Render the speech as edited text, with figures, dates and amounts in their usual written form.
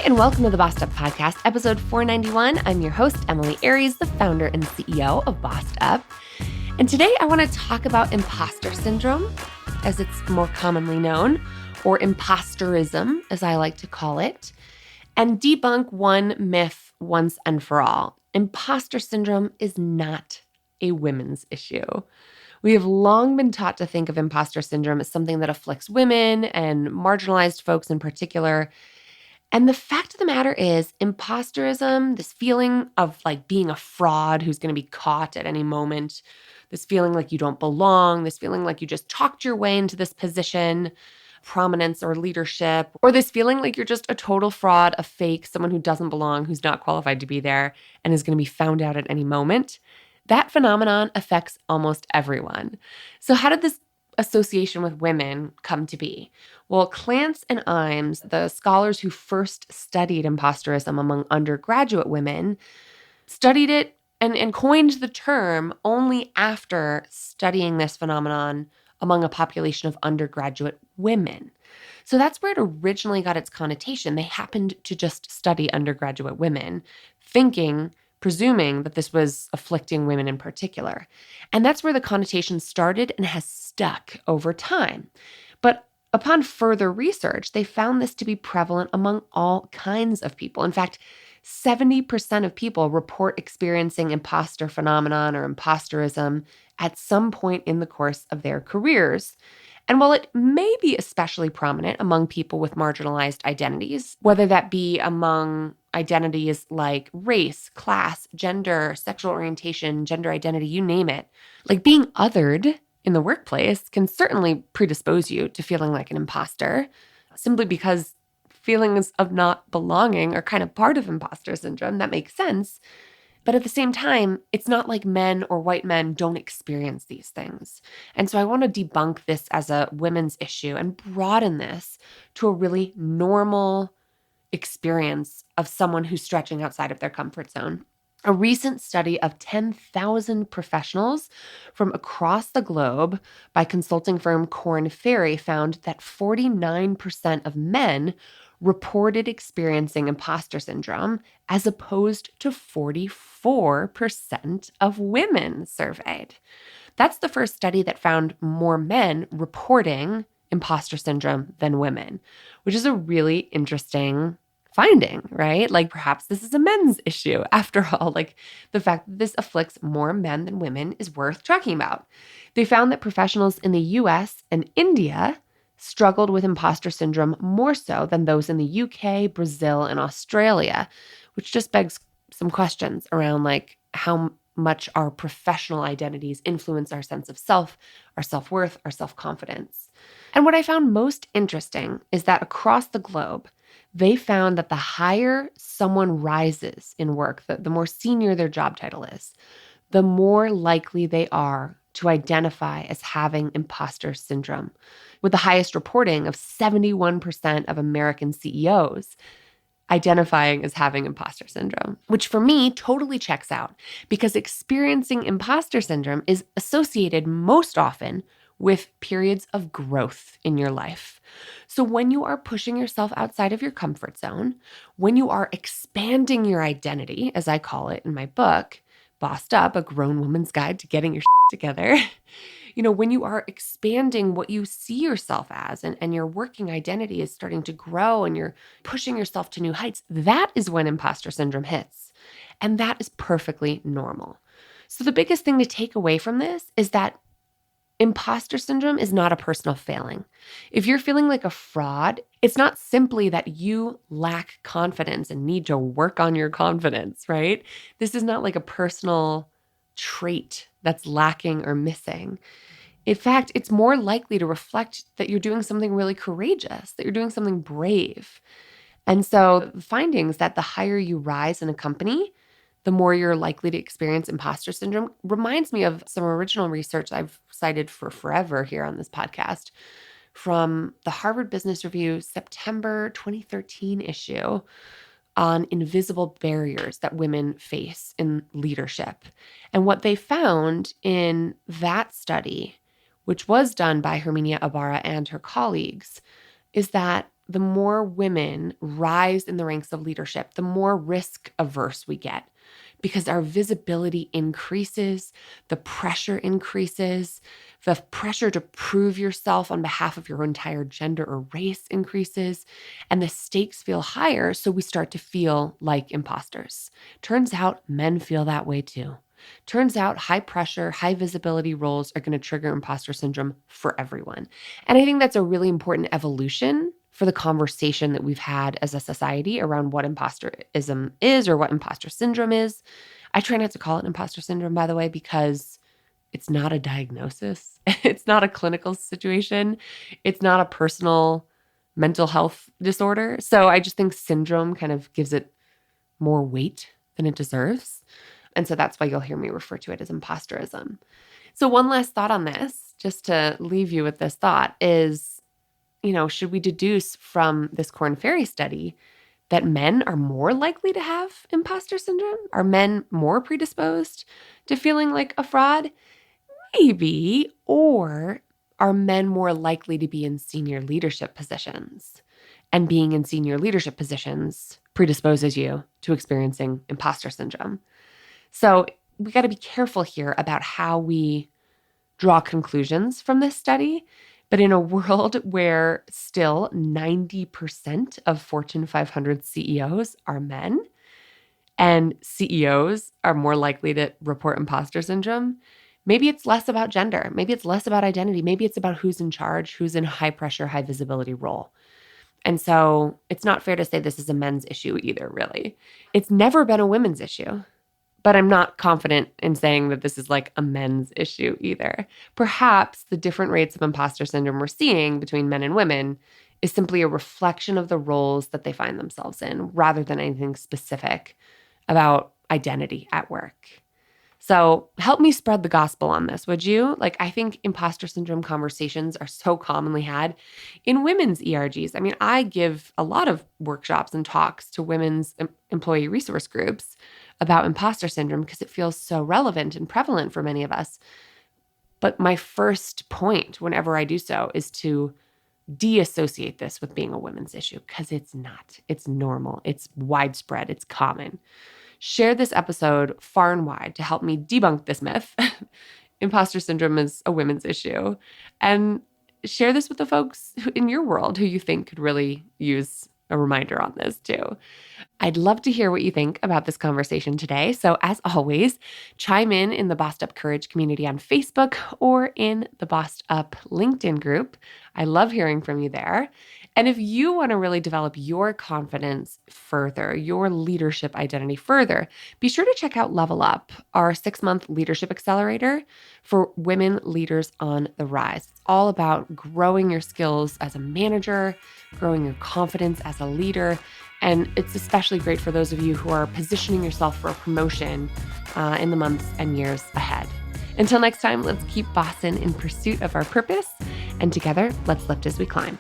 and welcome to the Bossed Up Podcast, episode 491. I'm your host, Emily Aries, the founder and CEO of Bossed Up. And today I want to talk about imposter syndrome, as it's more commonly known, or impostorism, as I like to call it, and debunk one myth once and for all. Imposter syndrome is not a women's issue. We have long been taught to think of imposter syndrome as something that afflicts women and marginalized folks in particular. And the fact of the matter is, impostorism, this feeling of like being a fraud who's going to be caught at any moment, this feeling like you don't belong, this feeling like you just talked your way into this position, prominence or leadership, or this feeling like you're just a total fraud, a fake, someone who doesn't belong, who's not qualified to be there, and is going to be found out at any moment. That phenomenon affects almost everyone. So how did this association with women come to be? Well, Clance and Imes, the scholars who first studied impostorism among undergraduate women, studied it and coined the term only after studying this phenomenon among a population of undergraduate women. So that's where it originally got its connotation. They happened to just study undergraduate women, presuming that this was afflicting women in particular. And that's where the connotation started and has stuck over time. But upon further research, they found this to be prevalent among all kinds of people. In fact, 70% of people report experiencing imposter phenomenon or impostorism at some point in the course of their careers. And while it may be especially prominent among people with marginalized identities, whether that be among identities like race, class, gender, sexual orientation, gender identity, you name it, like being othered in the workplace can certainly predispose you to feeling like an imposter, simply because feelings of not belonging are kind of part of imposter syndrome. That makes sense. But at the same time, it's not like men or white men don't experience these things. And so I want to debunk this as a women's issue and broaden this to a really normal experience of someone who's stretching outside of their comfort zone. A recent study of 10,000 professionals from across the globe by consulting firm Korn Ferry found that 49% of men reported experiencing imposter syndrome, as opposed to 44% of women surveyed. That's the first study that found more men reporting imposter syndrome than women, which is a really interesting finding, right? Like perhaps this is a men's issue. After all, like the fact that this afflicts more men than women is worth talking about. They found that professionals in the US and India struggled with imposter syndrome more so than those in the UK, Brazil, and Australia, which just begs some questions around like how much our professional identities influence our sense of self, our self-worth, our self-confidence. And what I found most interesting is that across the globe, they found that the higher someone rises in work, the more senior their job title is, the more likely they are to identify as having imposter syndrome, with the highest reporting of 71% of American CEOs identifying as having imposter syndrome, which for me totally checks out because experiencing imposter syndrome is associated most often with periods of growth in your life. So when you are pushing yourself outside of your comfort zone, when you are expanding your identity, as I call it in my book, Bossed Up, A Grown Woman's Guide to Getting Your Together, when you are expanding what you see yourself as and your working identity is starting to grow and you're pushing yourself to new heights, that is when imposter syndrome hits. And that is perfectly normal. So the biggest thing to take away from this is that imposter syndrome is not a personal failing. If you're feeling like a fraud, it's not simply that you lack confidence and need to work on your confidence, right? This is not like a personal trait that's lacking or missing. In fact, it's more likely to reflect that you're doing something really courageous, that you're doing something brave. And so the findings that the higher you rise in a company, the more you're likely to experience imposter syndrome reminds me of some original research I've cited for forever here on this podcast from the Harvard Business Review September 2013 issue on invisible barriers that women face in leadership. And what they found in that study, which was done by Herminia Ibarra and her colleagues, is that the more women rise in the ranks of leadership, the more risk averse we get because our visibility increases, the pressure increases, the pressure to prove yourself on behalf of your entire gender or race increases, and the stakes feel higher, so we start to feel like imposters. Turns out men feel that way too. Turns out high pressure, high visibility roles are going to trigger imposter syndrome for everyone. And I think that's a really important evolution for the conversation that we've had as a society around what imposterism is or what imposter syndrome is. I try not to call it imposter syndrome, by the way, because it's not a diagnosis. It's not a clinical situation. It's not a personal mental health disorder. So I just think syndrome kind of gives it more weight than it deserves. And so that's why you'll hear me refer to it as impostorism. So one last thought on this, just to leave you with this thought, is, should we deduce from this Korn Ferry study that men are more likely to have imposter syndrome? Are men more predisposed to feeling like a fraud? Maybe. Or are men more likely to be in senior leadership positions? And being in senior leadership positions predisposes you to experiencing imposter syndrome. So we got to be careful here about how we draw conclusions from this study. But in a world where still 90% of Fortune 500 CEOs are men, and CEOs are more likely to report imposter syndrome, maybe it's less about gender. Maybe it's less about identity. Maybe it's about who's in charge, who's in high pressure, high visibility role. And so it's not fair to say this is a men's issue either, really. It's never been a women's issue. But I'm not confident in saying that this is like a men's issue either. Perhaps the different rates of imposter syndrome we're seeing between men and women is simply a reflection of the roles that they find themselves in rather than anything specific about identity at work. So help me spread the gospel on this, would you? I think imposter syndrome conversations are so commonly had in women's ERGs. I mean, I give a lot of workshops and talks to women's employee resource groups about imposter syndrome because it feels so relevant and prevalent for many of us. But my first point whenever I do so is to deassociate this with being a women's issue because it's not. It's normal. It's widespread. It's common. Share this episode far and wide to help me debunk this myth. Imposter syndrome is a women's issue. And share this with the folks in your world who you think could really use a reminder on this too. I'd love to hear what you think about this conversation today. So as always, chime in the Bossed Up Courage community on Facebook or in the Bossed Up LinkedIn group. I love hearing from you there. And if you want to really develop your confidence further, your leadership identity further, be sure to check out Level Up, our 6-month leadership accelerator for women leaders on the rise. It's all about growing your skills as a manager, growing your confidence as a leader, and it's especially great for those of you who are positioning yourself for a promotion in the months and years ahead. Until next time, let's keep bossing in pursuit of our purpose, and together, let's lift as we climb.